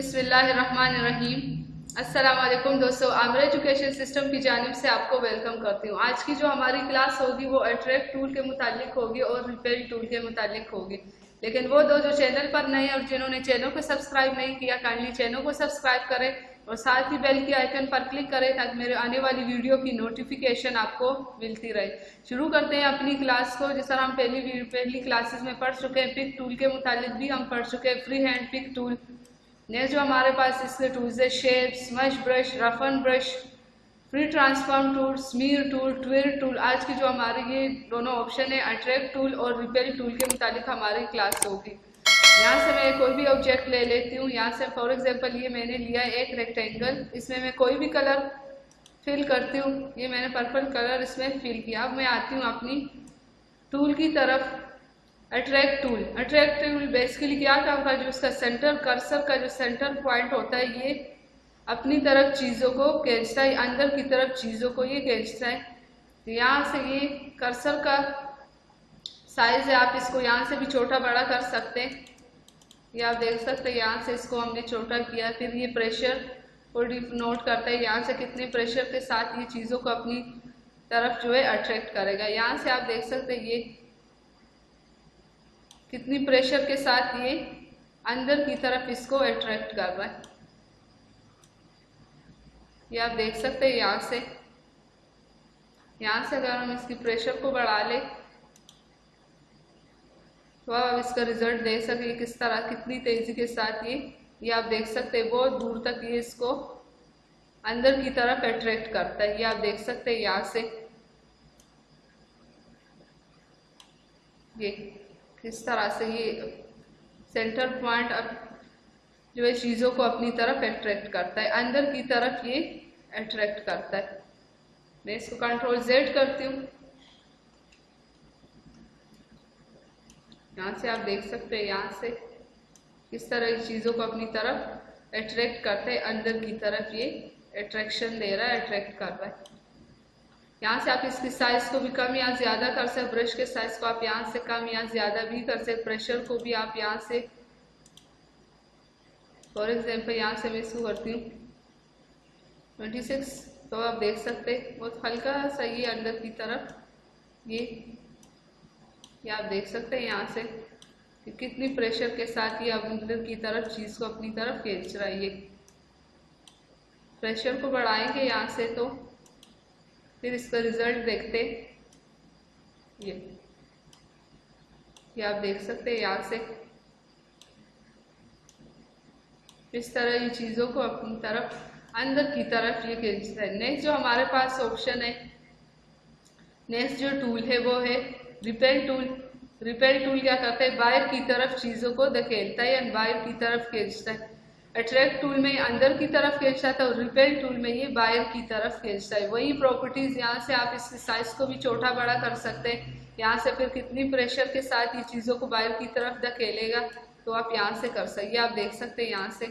बिस्मिल्लाहिर्रहमानिर्रहीम। अस्सलाम वालेकुम दोस्तों, आमिर एजुकेशन सिस्टम की जानिब से आपको वेलकम करती हूँ। आज की जो हमारी क्लास होगी वो अट्रैक्ट टूल के मुतालिक होगी और रिपेल टूल के मुतालिक होगी। लेकिन वो दो जो चैनल पर नए और जिन्होंने चैनल को सब्सक्राइब नहीं किया, काइंडली चैनल को सब्सक्राइब करें और साथ ही बेल के आइकन पर क्लिक करें ताकि मेरे आने वाली वीडियो की नोटिफिकेशन आपको मिलती रहे। शुरू करते हैं अपनी क्लास को। जिस तरह हम पहली क्लासेस में पढ़ चुके हैं, पिक टूल के मुतालिक भी हम पढ़ चुके हैं, free hand pick tool. Next जो हमारे पास इसके टूल्स है, shape, smudge brush, roughen brush, free transform tool, smear tool, twirl tool. आज की जो हमारी ये दोनों ऑप्शन है, अट्रैक्ट टूल और रिपेल टूल के मुताबिक हमारी क्लास होगी। यहाँ से मैं कोई भी ऑब्जेक्ट ले लेती हूँ। यहाँ से फॉर एग्जांपल ये मैंने लिया है एक रेक्टेंगल, इसमें मैं कोई भी कलर फिल करती हूँ। ये मैंने पर्पल कलर इसमें फिल किया। अब मैं आती हूँ अपनी टूल की तरफ, attract tool. Attract tool basically क्या होता है, जो उसका सेंटर कर्सर का जो सेंटर पॉइंट होता है, ये अपनी तरफ चीज़ों को खींचता है, अंदर की तरफ चीज़ों को ये खींचता है। तो यहाँ से ये कर्सर का साइज है, आप इसको यहाँ से भी छोटा बड़ा कर सकते हैं। ये आप देख सकते हैं, यहाँ से इसको हमने छोटा किया। फिर ये प्रेशर को नोट करता है, यहाँ से कितने प्रेशर के साथ ये चीज़ों को अपनी तरफ जो है अट्रैक्ट करेगा। यहाँ से आप देख सकते हैं ये कितनी प्रेशर के साथ ये अंदर की तरफ इसको अट्रैक्ट कर रहा है। ये आप देख सकते हैं। यहाँ से अगर हम इसकी प्रेशर को बढ़ा ले तो आप इसका रिजल्ट देख सकते हैं किस तरह, कितनी तेजी के साथ ये आप देख सकते हैं बहुत दूर तक ये इसको अंदर की तरफ अट्रैक्ट करता है। ये आप देख सकते हैं यहाँ से ये किस तरह से ये सेंटर पॉइंट अब जो है चीज़ों को अपनी तरफ अट्रैक्ट करता है, अंदर की तरफ ये अट्रैक्ट करता है। मैं इसको कंट्रोल Z करती हूँ। यहाँ से आप देख सकते हैं यहाँ से किस तरह ये चीज़ों को अपनी तरफ अट्रैक्ट करता है, अंदर की तरफ ये अट्रैक्शन दे रहा है, अट्रैक्ट कर रहा है। यहाँ से आप इसकी साइज को भी कम या ज़्यादा कर सकते, ब्रश के साइज को आप यहाँ से कम या ज़्यादा भी कर सकते, प्रेशर को भी आप यहाँ से फॉर एग्जांपल यहाँ से मैं इसको करती हूँ 26। तो आप देख सकते बहुत हल्का सा ये अंदर की तरफ ये आप देख सकते हैं यहाँ से कि कितनी प्रेशर के साथ ये अंदर की तरफ चीज़ को अपनी तरफ खींच रहा है। ये प्रेशर को बढ़ाएंगे यहाँ से तो फिर इसका रिजल्ट देखते। ये आप देख सकते हैं यहाँ से इस तरह ये चीज़ों को अपनी तरफ अंदर की तरफ ये खींचता है। नेक्स्ट जो हमारे पास ऑप्शन है, नेक्स्ट जो टूल है वो है रिपेल टूल। रिपेल टूल क्या करता है, बाहर की तरफ चीज़ों को धकेलता है या बाहर की तरफ खींचता है। अट्रैक्ट टूल में अंदर की तरफ खींचता था और रिपेल टूल में ये बाहर की तरफ खींचता है। वही प्रॉपर्टीज यहाँ से आप इसके साइज को भी छोटा बड़ा कर सकते हैं। यहाँ से फिर कितनी प्रेशर के साथ ये चीज़ों को बाहर की तरफ धकेलेगा तो आप यहाँ से कर सकते। ये आप देख सकते हैं यहाँ से,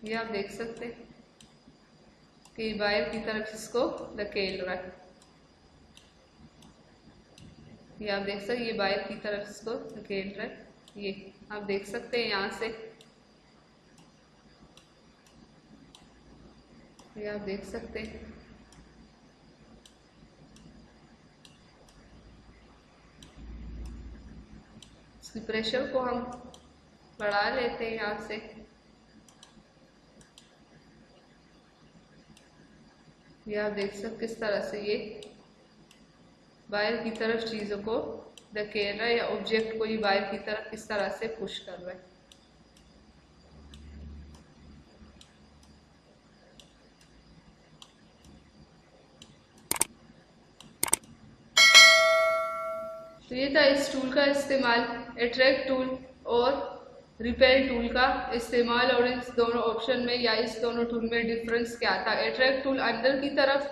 ये आप देख सकते हैं कि बाहर की तरफ इसको धकेल रहा है। ये आप देख सकते हैं ये बाहर की तरफ इसको धकेल रहा है। ये आप देख सकते हैं यहाँ से, ये आप देख सकते हैं। इसकी प्रेशर को हम बढ़ा लेते हैं यहाँ से। ये आप देख सकते किस तरह से ये बाहर की तरफ चीज़ों को धकेल रहा है या ऑब्जेक्ट को ये बाहर की तरफ किस तरह से पुश कर रहा है। तो ये था इस टूल का इस्तेमाल, अट्रैक्ट टूल और रिपेल टूल का इस्तेमाल। और इस दोनों ऑप्शन में या इस दोनों टूल में डिफरेंस क्या था। अट्रैक्ट टूल अंदर की तरफ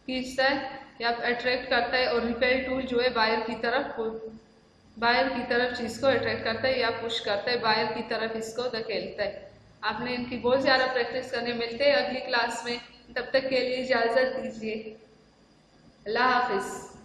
खींचता है या अट्रैक्ट करता है और रिपेल टूल जो है बाहर की तरफ चीज़ को अट्रैक्ट करता है या पुश करता है, बाहर की तरफ इसको धकेलता है। आपने इनकी बहुत ज़्यादा प्रैक्टिस करने मिलते हैं अगली क्लास में। तब तक के लिए इजाज़त दीजिए। अल्लाह हाफिज़।